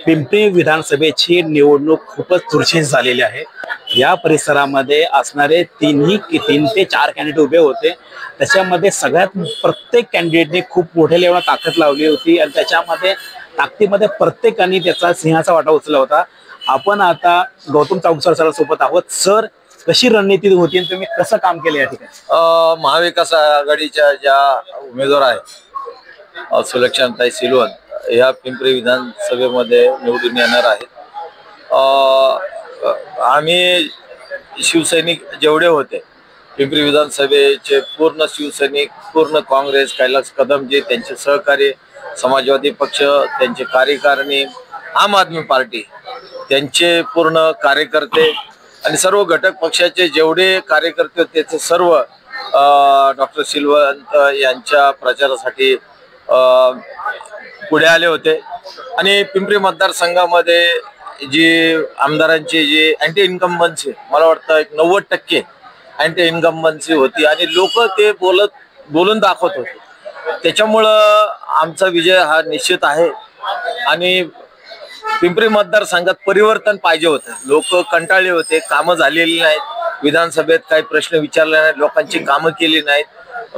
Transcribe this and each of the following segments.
पिंपरी विधानसभेची निवडणूक खूपच चुरशीत झालेली आहे। या परिसरामध्ये असणारे तीन ते चार कॅन्डिडेट उभे होते। त्याच्यामध्ये सगळ्यात प्रत्येक कॅन्डिडेटने खूप मोठ्या लेवलला ताकद लावली होती आणि त्याच्यामध्ये ताकदीमध्ये प्रत्येकाने त्याचा सिंहाचा वाटा उचलला होता। आपण आता गौतम चावसर सर सोबत आहोत। सर, कशी रणनीती होती आणि तुम्ही कसं काम केलं या ठिकाणी? महाविकास आघाडीच्या ज्या उमेदवार आहेत सुलक्षणाताई सिलवंत या पिंपरी विधानसभेमध्ये निवडून येणार आहेत। आम्ही शिवसैनिक जेवढे होते पिंपरी विधानसभेचे पूर्ण शिवसैनिक, पूर्ण काँग्रेस, कैलास कदम जे त्यांचे सहकारी, समाजवादी पक्ष त्यांचे कार्यकारिणी, आम आदमी पार्टी त्यांचे पूर्ण कार्यकर्ते आणि सर्व घटक पक्षाचे जेवढे कार्यकर्ते होते ते सर्व डॉक्टर सिलवंत यांच्या प्रचारासाठी पुढे आले होते। आणि पिंपरी मतदारसंघामध्ये जी आमदारांची जी अँटी इन्कम्बन्सी, मला वाटतं एक 90% अँटी इन्कम्बन्सी होती आणि लोक ते बोलून दाखवत होते। त्याच्यामुळं आमचा विजय हा निश्चित आहे। आणि पिंपरी मतदारसंघात परिवर्तन पाहिजे होतं। लोक कंटाळले होते, कामं झालेली नाहीत, विधानसभेत काही प्रश्न विचारले नाहीत, लोकांची कामं केली नाहीत,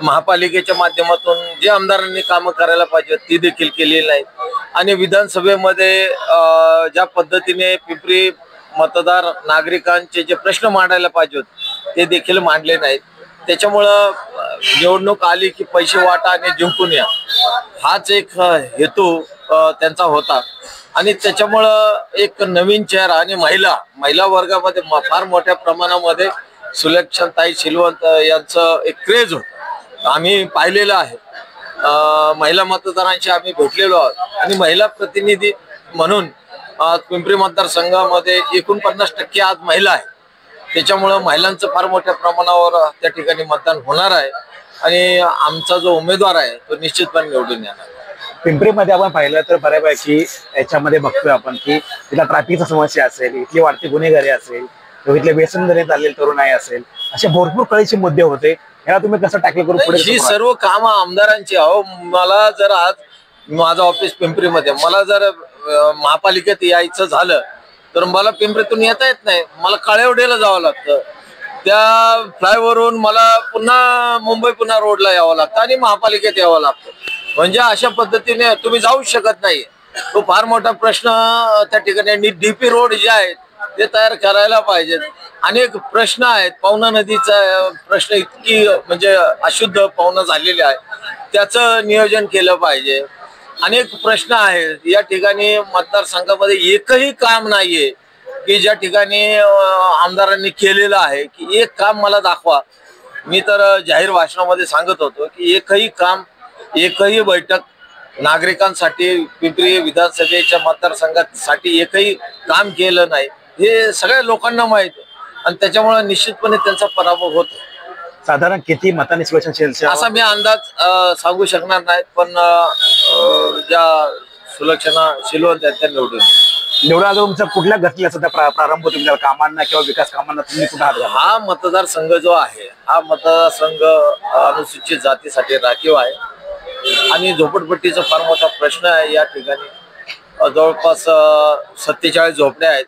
महापालिकेच्या माध्यमातून जे आमदारांनी कामं करायला पाहिजे ती देखील केलेली नाहीत आणि विधानसभेमध्ये ज्या पद्धतीने पिंपरी मतदार नागरिकांचे जे प्रश्न मांडायला पाहिजे होते ते देखील मांडले नाहीत। त्याच्यामुळं निवडणूक आली की पैसे वाटा आणि जिंकून या हाच एक हेतू त्यांचा होता। आणि त्याच्यामुळं एक नवीन चेहरा आणि महिला वर्गामध्ये फार मोठ्या प्रमाणामध्ये सुलक्षणाताई सिलवंत यांचं एक क्रेज होत आम्ही पाहिलेलं आहे। महिला मतदारांशी आम्ही भेटलेलो आहोत आणि महिला प्रतिनिधी म्हणून पिंपरी मतदारसंघामध्ये 49% आज महिला आहे। त्याच्यामुळं महिलांचं फार मोठ्या प्रमाणावर त्या ठिकाणी मतदान होणार आहे आणि आमचा जो उमेदवार आहे तो निश्चितपणे निवडून येणार। पिंपरीमध्ये आपण पाहिलं तर बऱ्यापैकी याच्यामध्ये बघतोय आपण की इथला ट्रॅफिकचा समस्या असेल, इथली वाढती गुन्हेगारी असेल, इथले व्यसनधरीत झालेले तरुणाई असेल, असे भरपूर कळीचे मुद्दे होते। याला तुम्ही कसं टॅकल करून पुढे? ही सर्व कामं आमदारांची। अहो, मला जर आज माझं ऑफिस पिंपरीमध्ये, मला जर महापालिकेत यायचं झालं तर मला पिंपरीतून येता येत नाही, मला काळेवडेला जावं लागतं। त्या फ्लायवरून मला पुन्हा मुंबई पुन्हा रोडला यावं लागतं आणि महापालिकेत यावं लागतं। म्हणजे अशा पद्धतीने तुम्ही जाऊच शकत नाही। तो फार मोठा प्रश्न त्या ठिकाणी। डीपी रोड जे आहेत ते तयार करायला पाहिजेत। अनेक प्रश्न आहेत। पवना नदीचा प्रश्न इतकी म्हणजे अशुद्ध पवना झालेली आहे, त्याचं नियोजन केलं पाहिजे। अनेक प्रश्न आहेत या ठिकाणी। मतदारसंघामध्ये एकही काम नाहीये की ज्या ठिकाणी आमदारांनी केलेलं आहे की एक काम मला दाखवा। मी तर जाहीर भाषणामध्ये सांगत होतो की एकही बैठक नागरिकांसाठी पिंपरी विधानसभेच्या मतदारसंघासाठी एकही काम केलं नाही हे सगळ्या लोकांना माहित आहे आणि त्याच्यामुळे निश्चितपणे त्यांचा पराभव होतो। साधारण किती मतांनी असा मी अंदाज सांगू शकणार नाही, पण ज्या सुलक्षणा सिलवंत आहेत त्या निवडा तुमचा कुठल्या गतीला सध्या प्रारंभ तुमच्या कामांना किंवा विकास कामांना तुम्ही कुठे हात घाला? हा मतदारसंघ जो आहे हा मतदारसंघ अनुसूचित जातीसाठी राखीव आहे आणि झोपडपट्टीचा फार मोठा प्रश्न आहे। या ठिकाणी जवळपास 47 झोपड्या आहेत।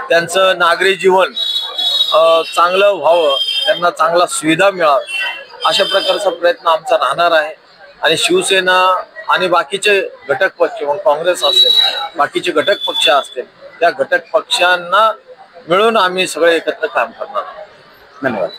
त्यांचं नागरी जीवन चांगलं व्हावं, त्यांना चांगला सुविधा मिळावं अशा प्रकारचा प्रयत्न आमचा राहणार आहे। आणि शिवसेना आणि बाकीचे घटक पक्ष, मग काँग्रेस असेल, बाकीचे घटक पक्ष असतील, त्या घटक पक्षांना मिळून आम्ही सगळे एकत्र काम करणार आहोत। धन्यवाद।